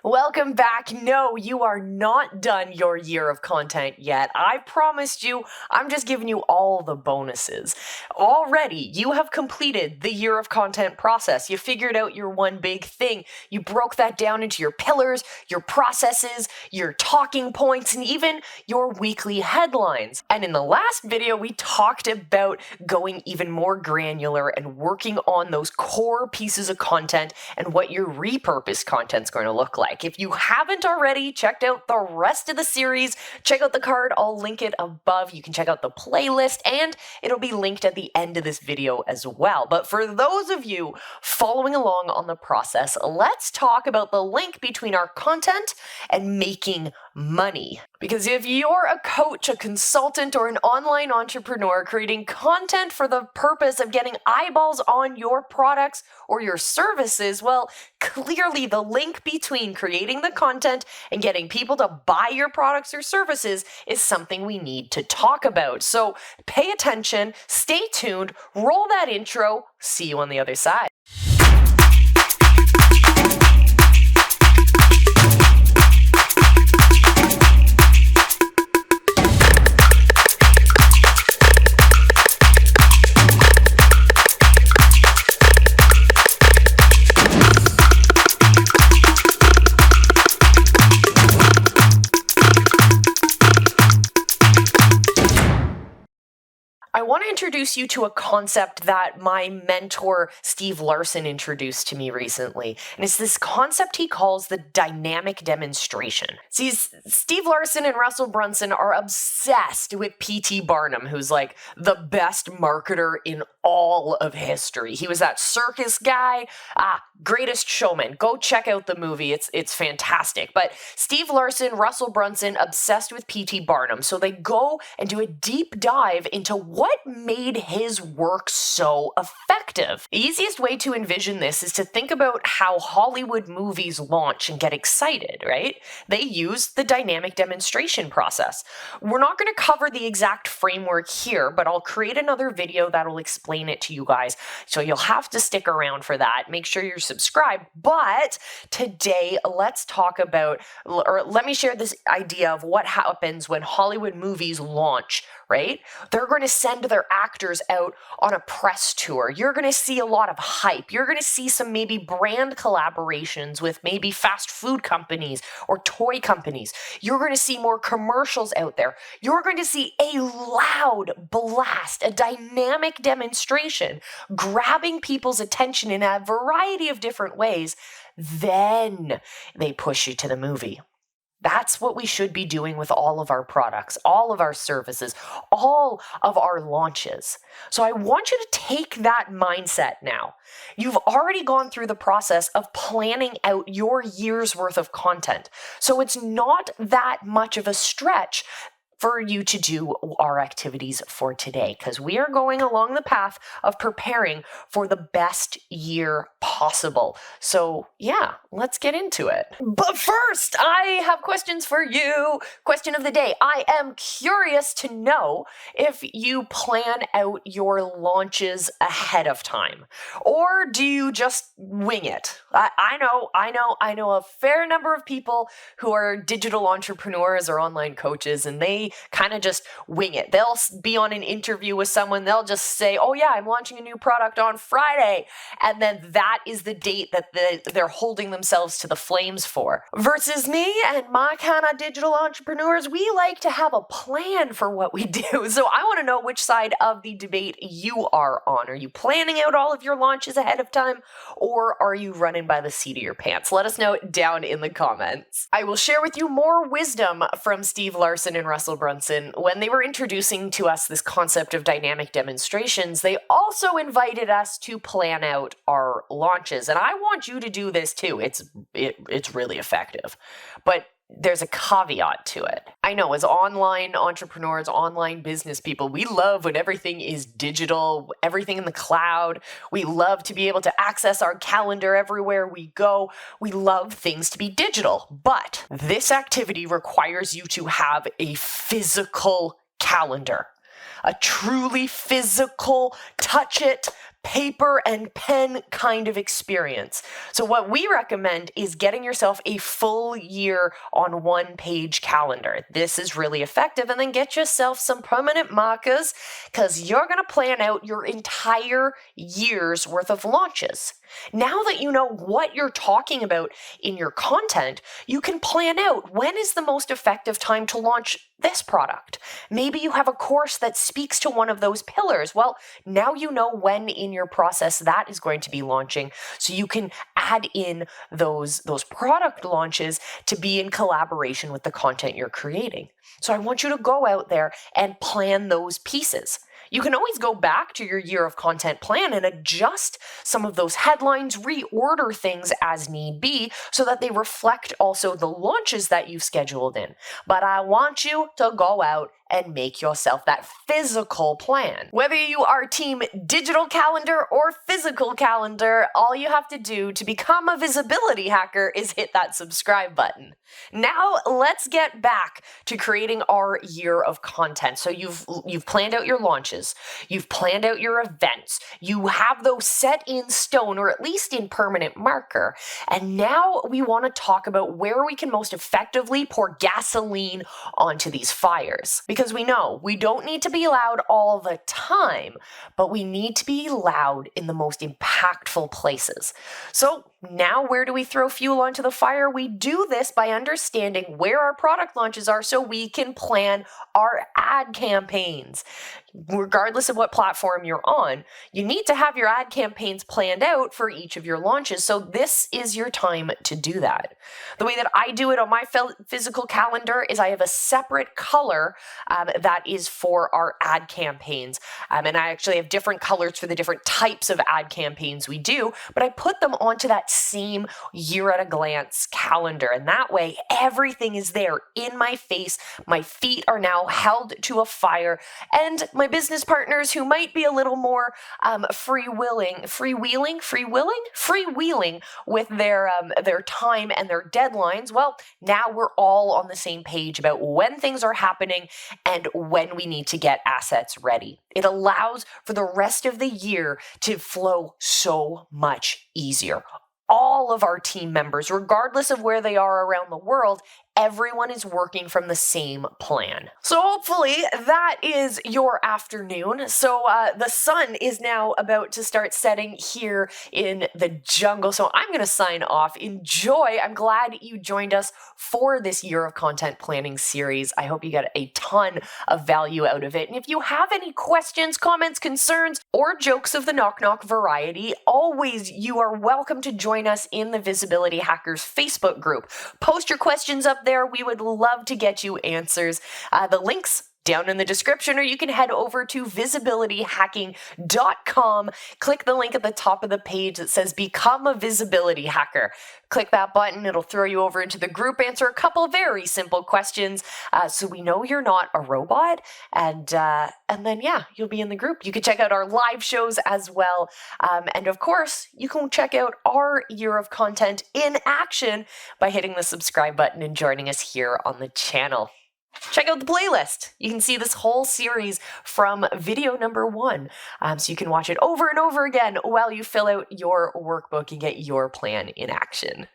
Welcome back. No, you are not done your year of content yet. I promised you, I'm just giving you all the bonuses. Already, you have completed the year of content process. You figured out your one big thing. You broke that down into your pillars, your processes, your talking points, and even your weekly headlines. And in the last video, we talked about going even more granular and working on those core pieces of content and what your repurposed content's going to look like. If you haven't already checked out the rest of the series, check out the card. I'll link it above. You can check out the playlist, and it'll be linked at the end of this video as well. But for those of you following along on the process, let's talk about the link between our content and making money. Because if you're a coach, a consultant, or an online entrepreneur creating content for the purpose of getting eyeballs on your products or your services, well, clearly the link between creating the content and getting people to buy your products or services is something we need to talk about. So pay attention, stay tuned, roll that intro, see you on the other side. I want to introduce you to a concept that my mentor, Steve Larson, introduced to me recently. And it's this concept he calls the dynamic demonstration. See, Steve Larson and Russell Brunson are obsessed with P.T. Barnum, who's like the best marketer in all of history. He was that circus guy, Greatest Showman. Go check out the movie. It's fantastic. But Steve Larson, Russell Brunson, obsessed with P.T. Barnum. So they go and do a deep dive into what made his work so effective. The easiest way to envision this is to think about how Hollywood movies launch and get excited, right? They use the dynamic demonstration process. We're not going to cover the exact framework here, but I'll create another video that'll explain it to you guys. So you'll have to stick around for that. Make sure you're subscribed. But today, let's talk about, or let me share this idea of what happens when Hollywood movies launch, right? They're going to send their actors out on a press tour. You're going to see a lot of hype. You're going to see some maybe brand collaborations with maybe fast food companies or toy companies. You're going to see more commercials out there. You're going to see a loud blast, a dynamic demonstration, grabbing people's attention in a variety of different ways. Then they push you to the movie. That's what we should be doing with all of our products, all of our services, all of our launches. So I want you to take that mindset now. You've already gone through the process of planning out your year's worth of content. So it's not that much of a stretch for you to do our activities for today, because we are going along the path of preparing for the best year possible. So yeah, let's get into it. But first, I have questions for you. Question of the day. I am curious to know if you plan out your launches ahead of time, or do you just wing it? I know a fair number of people who are digital entrepreneurs or online coaches, and they kind of just wing it. They'll be on an interview with someone. They'll just say, oh yeah, I'm launching a new product on Friday. And then that is the date that they're holding themselves to the flames for. Versus me and my kind of digital entrepreneurs, we like to have a plan for what we do. So I want to know which side of the debate you are on. Are you planning out all of your launches ahead of time, or are you running by the seat of your pants? Let us know down in the comments. I will share with you more wisdom from Steve Larson and Russell Brunson. When they were introducing to us this concept of dynamic demonstrations, they also invited us to plan out our launches. And I want you to do this too. It's really effective. But there's a caveat to it. I know as online entrepreneurs, online business people, we love when everything is digital, everything in the cloud. We love to be able to access our calendar everywhere we go. We love things to be digital. But this activity requires you to have a physical calendar. A truly physical, touch it, paper and pen kind of experience. So what we recommend is getting yourself a full year on one page calendar. This is really effective. And then get yourself some permanent markers because you're going to plan out your entire year's worth of launches. Now that you know what you're talking about in your content, you can plan out when is the most effective time to launch this product. Maybe you have a course that speaks to one of those pillars. Well, now you know when in your process that is going to be launching, so you can add in those product launches to be in collaboration with the content you're creating. So I want you to go out there and plan those pieces. You can always go back to your year of content plan and adjust some of those headlines, reorder things as need be so that they reflect also the launches that you've scheduled in. But I want you to go out and make yourself that physical plan. Whether you are team digital calendar or physical calendar, all you have to do to become a visibility hacker is hit that subscribe button. Now let's get back to creating our year of content. So you've planned out your launches, you've planned out your events, you have those set in stone or at least in permanent marker. And now we want to talk about where we can most effectively pour gasoline onto these fires. Because we know we don't need to be loud all the time, but we need to be loud in the most impactful places. So now where do we throw fuel onto the fire? We do this by understanding where our product launches are so we can plan our ad campaigns. Regardless of what platform you're on, you need to have your ad campaigns planned out for each of your launches. So this is your time to do that. The way that I do it on my physical calendar is I have a separate color that is for our ad campaigns. And I actually have different colors for the different types of ad campaigns we do, but I put them onto that same year at a glance calendar. And that way everything is there in my face. My feet are now held to a fire, and my business partners who might be a little more freewheeling with their time and their deadlines. Well, now we're all on the same page about when things are happening and when we need to get assets ready. It allows for the rest of the year to flow so much easier. All of our team members, regardless of where they are around the world, everyone is working from the same plan. So hopefully that is your afternoon. So the sun is now about to start setting here in the jungle. So I'm going to sign off. Enjoy. I'm glad you joined us for this year of content planning series. I hope you got a ton of value out of it. And if you have any questions, comments, concerns, or jokes of the knock knock variety, always you are welcome to join us in the Visibility Hackers Facebook group. Post your questions up there. We would love to get you answers. The links down in the description, or you can head over to visibilityhacking.com. Click the link at the top of the page that says Become a Visibility Hacker. Click that button. It'll throw you over into the group, answer a couple very simple questions so we know you're not a robot. And then, yeah, you'll be in the group. You can check out our live shows as well. And of course, you can check out our year of content in action by hitting the subscribe button and joining us here on the channel. Check out the playlist. You can see this whole series from video number 1. So you can watch it over and over again while you fill out your workbook and get your plan in action.